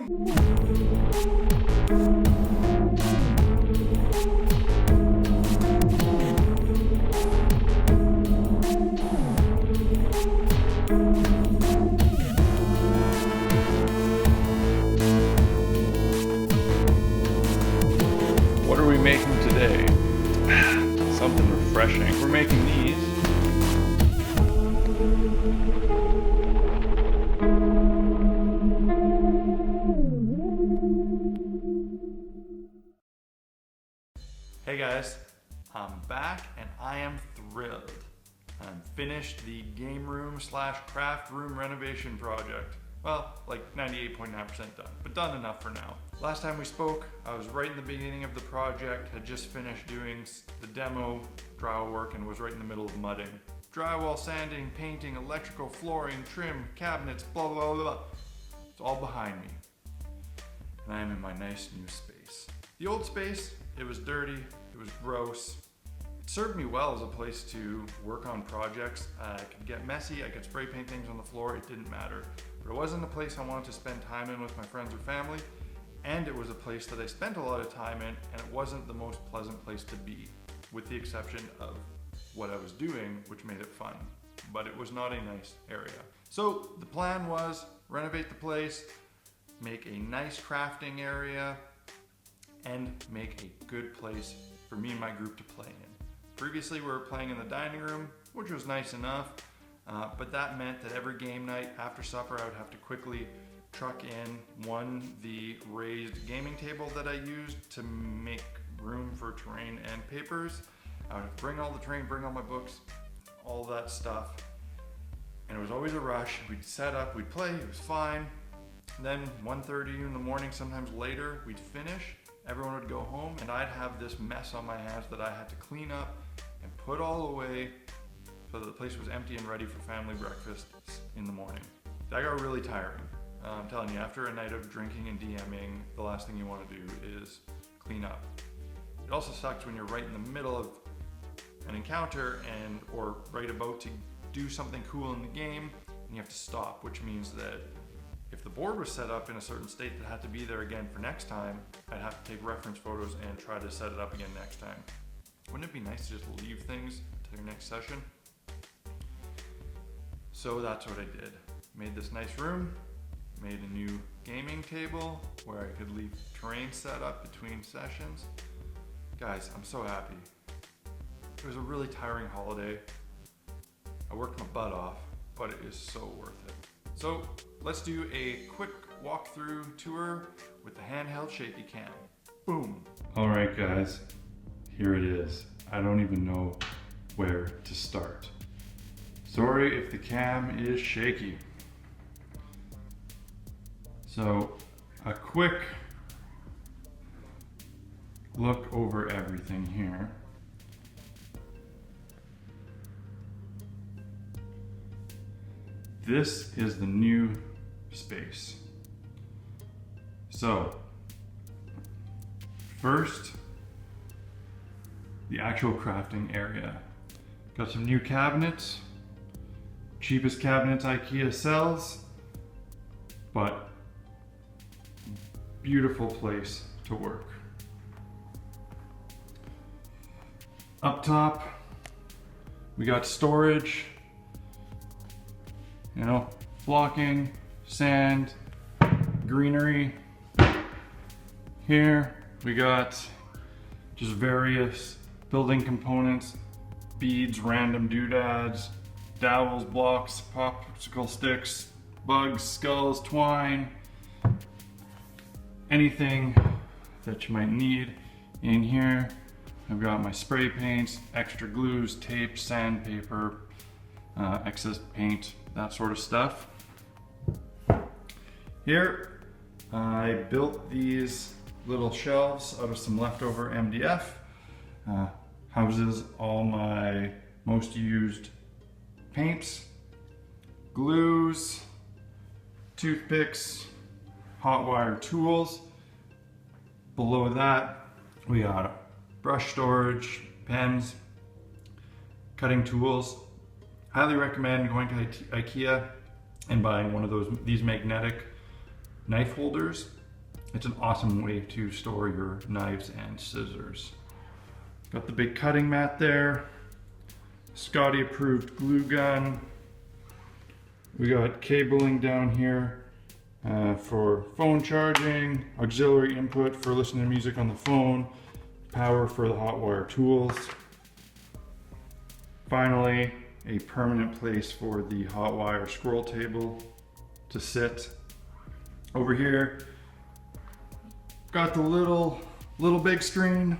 What are we making today? Something refreshing. We're making these. Hey guys, I'm back and I am thrilled. I'm finished the game room / craft room renovation project. Well, like 98.9% done, but done enough for now. Last time we spoke, I was right in the beginning of the project, had just finished doing the demo drywall work and was right in the middle of mudding. Drywall, sanding, painting, electrical, flooring, trim, cabinets, blah, blah, blah, blah. It's all behind me. And I am in my nice new space. The old space, it was dirty, it was gross. It served me well as a place to work on projects. I could get messy, I could spray paint things on the floor, it didn't matter. But it wasn't a place I wanted to spend time in with my friends or family, and it was a place that I spent a lot of time in, and it wasn't the most pleasant place to be, with the exception of what I was doing, which made it fun. But it was not a nice area. So the plan was renovate the place, make a nice crafting area, and make a good place for me and my group to play in. Previously we were playing in the dining room, which was nice enough, but that meant that every game night after supper I would have to quickly truck in the raised gaming table that I used to make room for terrain and papers. I would bring all the terrain, bring all my books, all that stuff. And it was always a rush. We'd set up, we'd play, it was fine. Then 1:30 in the morning, sometimes later, we'd finish. Everyone would go home and I'd have this mess on my hands that I had to clean up and put all away so that the place was empty and ready for family breakfast in the morning. That got really tiring. I'm telling you, after a night of drinking and DMing, the last thing you want to do is clean up. It also sucks when you're right in the middle of an encounter or right about to do something cool in the game and you have to stop, which means that if the board was set up in a certain state that had to be there again for next time, I'd have to take reference photos and try to set it up again next time. Wouldn't it be nice to just leave things to your next session? So that's what I did. Made this nice room, made a new gaming table where I could leave terrain set up between sessions. Guys, I'm so happy. It was a really tiring holiday. I worked my butt off, but it is so worth it. So let's do a quick walkthrough tour with the handheld shaky cam. Boom. All right, guys, here it is. I don't even know where to start. Sorry if the cam is shaky. So a quick look over everything here. This is the new space. So, first, the actual crafting area. Got some new cabinets, cheapest cabinets IKEA sells, but beautiful place to work. Up top, we got storage. You know, flocking, sand, greenery. Here we got just various building components, beads, random doodads, dowels, blocks, popsicle sticks, bugs, skulls, twine, anything that you might need. In here, I've got my spray paints, extra glues, tape, sandpaper, excess paint, that sort of stuff. Here, I built these little shelves out of some leftover MDF. Houses all my most used paints, glues, toothpicks, hot wire tools. Below that, we got brush storage, pens, cutting tools. Highly recommend going to IKEA and buying one of these magnetic knife holders. It's an awesome way to store your knives and scissors. Got the big cutting mat there. Scotty approved glue gun. We got cabling down here for phone charging, auxiliary input for listening to music on the phone, power for the hot wire tools. Finally, a permanent place for the hot wire scroll table to sit. Over here, got the little big screen,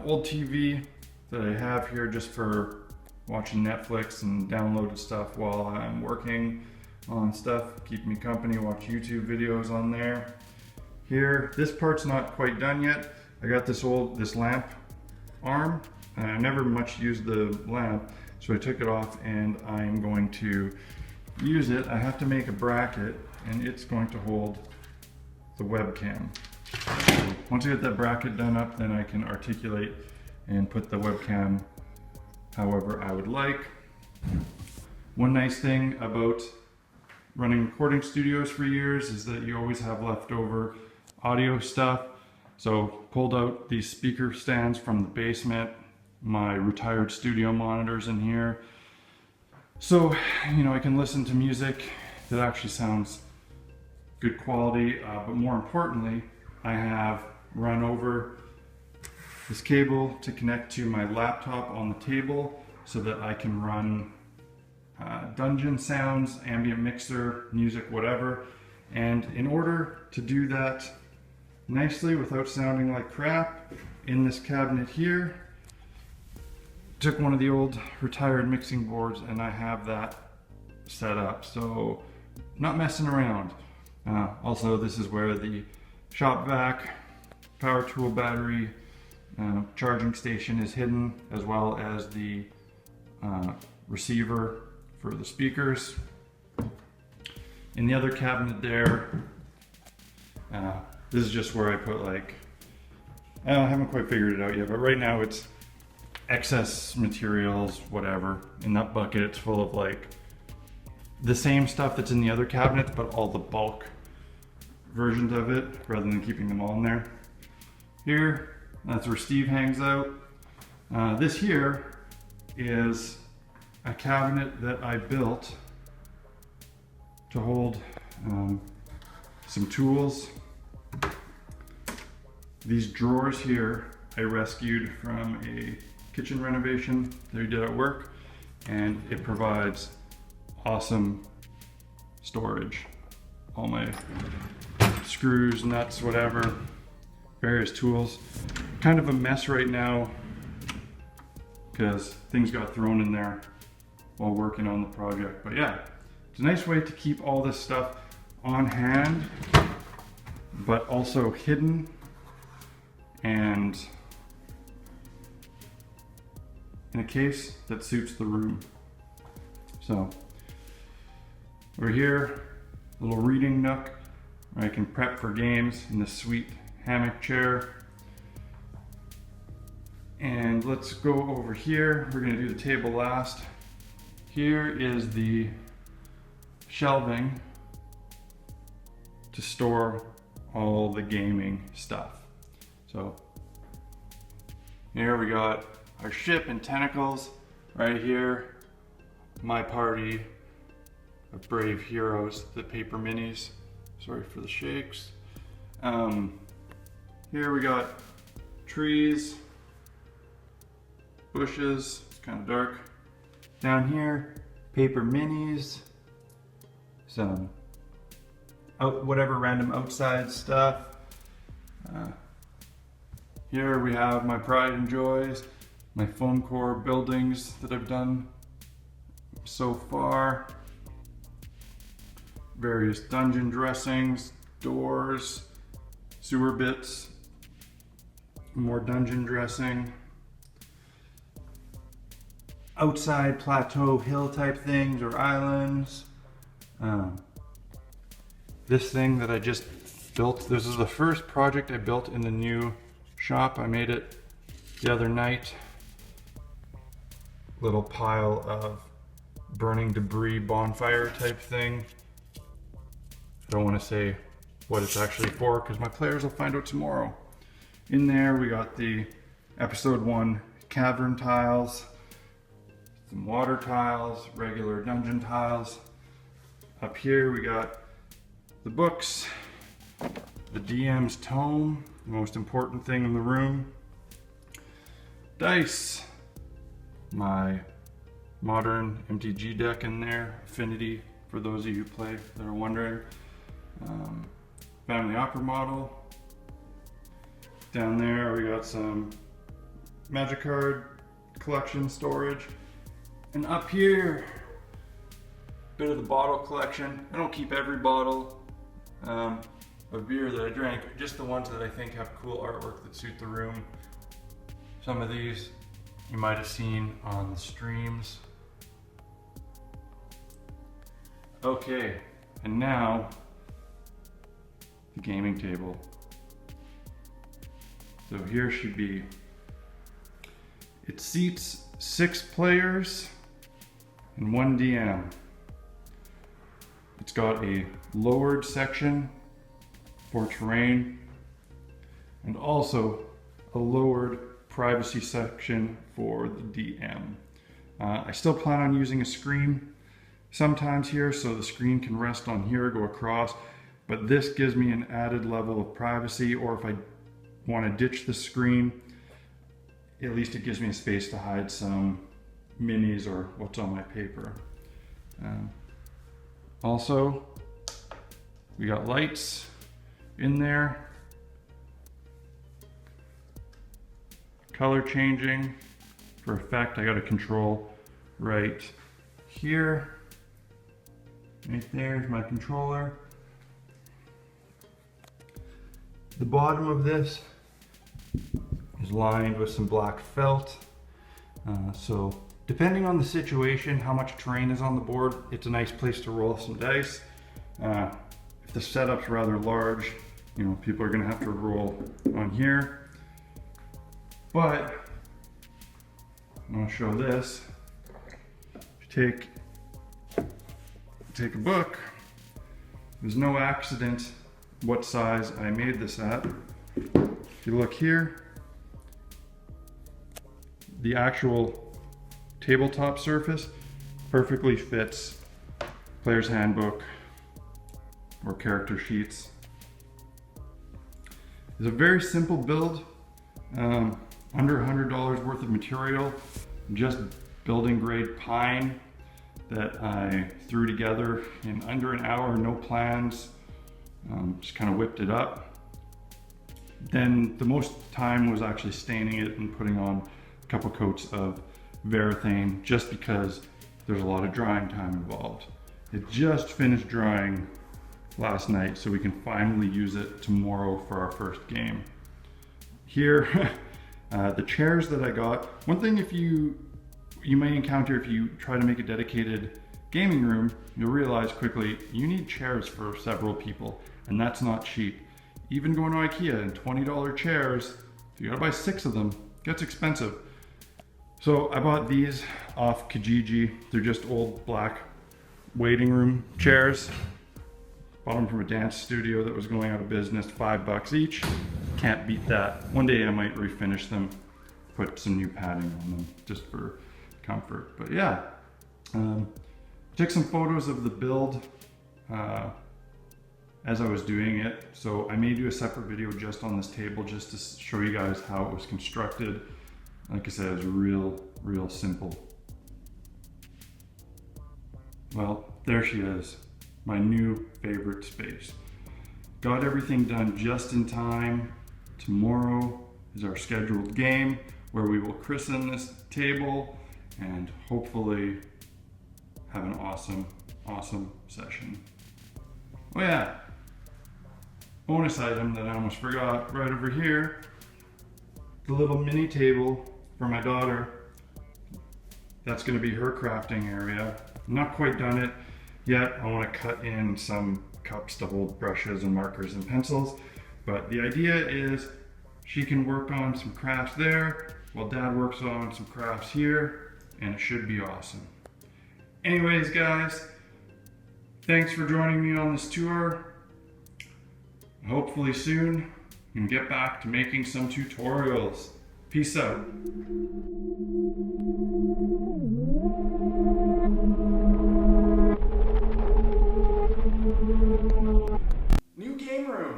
old TV that I have here just for watching Netflix and downloaded stuff while I'm working on stuff, keep me company, watch YouTube videos on there. Here, this part's not quite done yet. I got this lamp arm, and I never much used the lamp, so I took it off and I'm going to use it. I have to make a bracket, and it's going to hold the webcam. So once I get that bracket done up, then I can articulate and put the webcam however I would like. One nice thing about running recording studios for years is that you always have leftover audio stuff. So pulled out these speaker stands from the basement, my retired studio monitors in here. So, you know, I can listen to music that actually sounds good quality, but more importantly, I have run over this cable to connect to my laptop on the table so that I can run dungeon sounds, ambient mixer, music, whatever. And in order to do that nicely without sounding like crap, in this cabinet here, took one of the old retired mixing boards and I have that set up. So not messing around. Also, this is where the shop vac, power tool battery, charging station is hidden, as well as the receiver for the speakers. In the other cabinet there, this is just where I put like, I haven't quite figured it out yet, but right now it's excess materials, whatever. In that bucket it's full of like the same stuff that's in the other cabinets, but all the bulk versions of it, rather than keeping them all in there. Here, that's where Steve hangs out. This here is a cabinet that I built to hold some tools. These drawers here I rescued from a kitchen renovation that we did at work, and it provides awesome storage. All my screws, nuts, whatever, various tools. Kind of a mess right now because things got thrown in there while working on the project. But yeah, it's a nice way to keep all this stuff on hand, but also hidden and in a case that suits the room. So over here, a little reading nook where I can prep for games in this sweet hammock chair. And let's go over here. We're gonna do the table last. Here is the shelving to store all the gaming stuff. So here we got our ship and tentacles right here. My party of brave heroes, the paper minis. Sorry for the shakes. Here we got trees, bushes, it's kind of dark. Down here, paper minis, some whatever random outside stuff. Here we have my pride and joys, my foam core buildings that I've done so far. Various dungeon dressings, doors, sewer bits, more dungeon dressing. Outside plateau hill type things or islands. This thing that I just built, this is the first project I built in the new shop. I made it the other night. Little pile of burning debris bonfire type thing. I don't want to say what it's actually for, because my players will find out tomorrow. In there we got the episode 1 cavern tiles, some water tiles, regular dungeon tiles. Up here we got the books, the DM's tome, the most important thing in the room, dice, my modern MTG deck in there, Affinity, for those of you who play that are wondering, family opera model. Down there we got some Magic card collection storage, and up here bit of the bottle collection. I don't keep every bottle of beer that I drank, just the ones that I think have cool artwork that suit the room. Some of these you might have seen on the streams. Okay, and now the gaming table. So here should be, it seats 6 players and 1 DM. It's got a lowered section for terrain and also a lowered privacy section for the DM. I still plan on using a screen sometimes here, so the screen can rest on here, go across, but this gives me an added level of privacy, or if I want to ditch the screen, at least it gives me a space to hide some minis or what's on my paper. Also, we got lights in there, color changing for effect. I got a control right here. Right there is my controller. The bottom of this is lined with some black felt. So depending on the situation, how much terrain is on the board, it's a nice place to roll some dice. If the setup's rather large, you know, people are gonna have to roll on here. But I'm gonna show this. Take a book. There's no accident what size I made this at. If you look here, the actual tabletop surface perfectly fits player's handbook or character sheets. It's a very simple build, under $100 worth of material, just building grade pine that I threw together in under an hour, no plans, just kind of whipped it up. Then the most time was actually staining it and putting on a couple coats of Varathane, just because there's a lot of drying time involved. It just finished drying last night, so we can finally use it tomorrow for our first game. Here, the chairs that I got, one thing you may encounter if you try to make a dedicated gaming room, you'll realize quickly you need chairs for several people, and that's not cheap. Even going to IKEA and $20 chairs, if you gotta buy 6 of them, it gets expensive. So I bought these off Kijiji. They're just old black waiting room chairs. Bought them from a dance studio that was going out of business, $5 each. Can't beat that. One day I might refinish them, put some new padding on them just for comfort. But yeah, took some photos of the build as I was doing it. So I may do a separate video just on this table, just to show you guys how it was constructed. Like I said, it was real simple. Well, there she is, my new favorite space. Got everything done just in time. Tomorrow is our scheduled game where we will christen this table and hopefully have an awesome session. Oh yeah, bonus item that I almost forgot, right over here, the little mini table for my daughter. That's gonna be her crafting area. I'm not quite done it yet. I wanna cut in some cups to hold brushes and markers and pencils, but the idea is she can work on some crafts there while Dad works on some crafts here, and it should be awesome. Anyways, guys, thanks for joining me on this tour. Hopefully soon, we can get back to making some tutorials. Peace out.